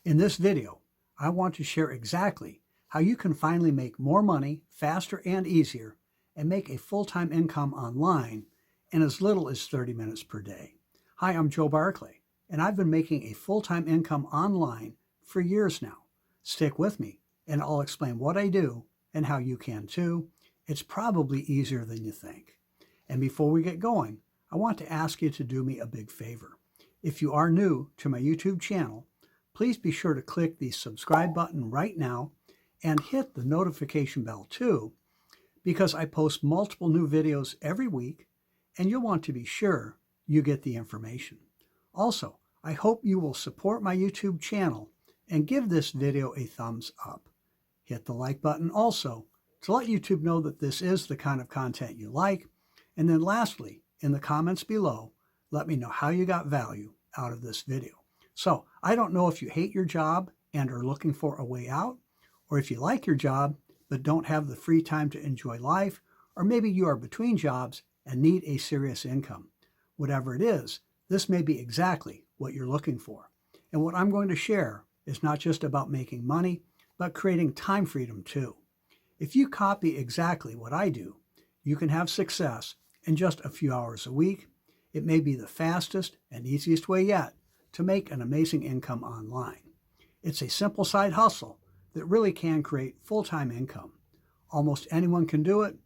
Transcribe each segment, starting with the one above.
In this video, I want to share exactly how you can finally make more money faster and easier and make a full-time income online in as little as 30 minutes per day. Hi, I'm Joe Barclay, and I've been making a full-time income online for years now. Stick with me, and I'll explain what I do and how you can too. It's probably easier than you think. And before we get going, I want to ask you to do me a big favor. If you are new to my YouTube channel, please be sure to click the subscribe button right now and hit the notification bell too, because I post multiple new videos every week and you'll want to be sure you get the information. Also, I hope you will support my YouTube channel and give this video a thumbs up. Hit the like button also to let YouTube know that this is the kind of content you like. And then lastly, in the comments below, let me know how you got value out of this video. So I don't know if you hate your job and are looking for a way out, or if you like your job but don't have the free time to enjoy life, or maybe you are between jobs and need a serious income. Whatever it is, this may be exactly what you're looking for. And what I'm going to share is not just about making money, but creating time freedom too. If you copy exactly what I do, you can have success in just a few hours a week. It may be the fastest and easiest way yet to make an amazing income online. It's a simple side hustle that really can create full-time income. Almost anyone can do it.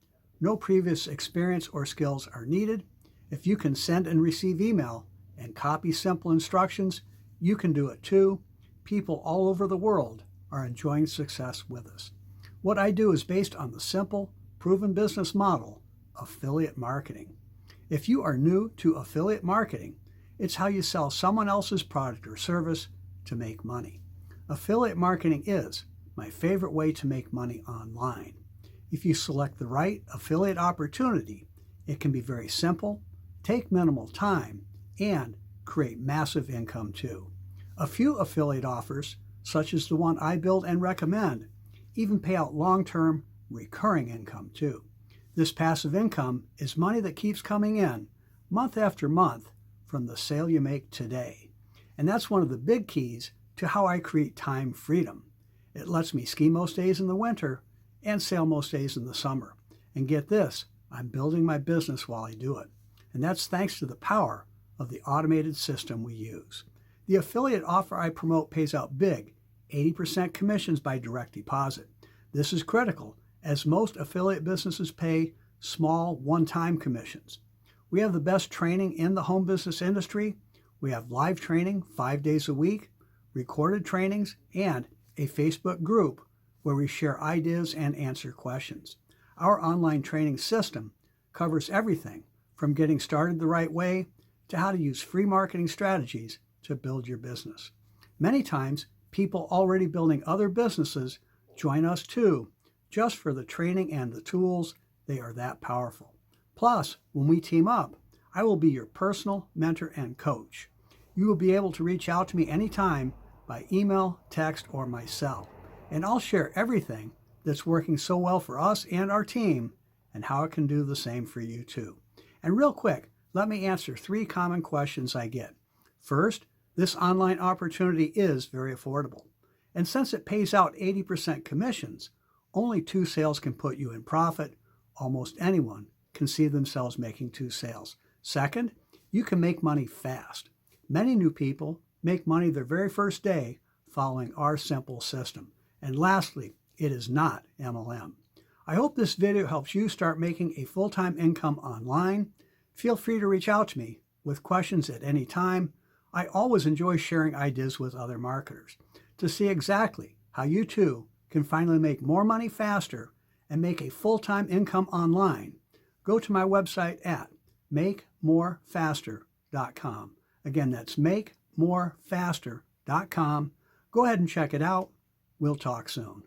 No previous experience or skills are needed. If you can send and receive email and copy simple instructions, you can do it too. People all over the world are enjoying success with us. What I do is based on the simple, proven business model, affiliate marketing. If you are new to affiliate marketing, it's how you sell someone else's product or service to make money. Affiliate marketing is my favorite way to make money online. If you select the right affiliate opportunity, it can be very simple, take minimal time, and create massive income too. A few affiliate offers, such as the one I build and recommend, even pay out long-term recurring income too. This passive income is money that keeps coming in month after month from the sale you make today. And that's one of the big keys to how I create time freedom. It lets me ski most days in the winter and sail most days in the summer. And get this, I'm building my business while I do it. And that's thanks to the power of the automated system we use. The affiliate offer I promote pays out big, 80% commissions by direct deposit. This is critical, as most affiliate businesses pay small one-time commissions. We have the best training in the home business industry. We have live training 5 days a week, recorded trainings, and a Facebook group where we share ideas and answer questions. Our online training system covers everything from getting started the right way to how to use free marketing strategies to build your business. Many times, people already building other businesses join us too, just for the training and the tools. They are that powerful. Plus, when we team up, I will be your personal mentor and coach. You will be able to reach out to me anytime by email, text, or my cell. And I'll share everything that's working so well for us and our team and how it can do the same for you too. And real quick, let me answer 3 common questions I get. First, this online opportunity is very affordable. And since it pays out 80% commissions, only 2 sales can put you in profit. Almost anyone can see themselves making 2 sales. Second, you can make money fast. Many new people make money their very first day following our simple system. And lastly, it is not MLM. I hope this video helps you start making a full-time income online. Feel free to reach out to me with questions at any time. I always enjoy sharing ideas with other marketers to see exactly how you too can finally make more money faster and make a full-time income online. Go to my website at makemorefaster.com. Again, that's makemorefaster.com. Go ahead and check it out. We'll talk soon.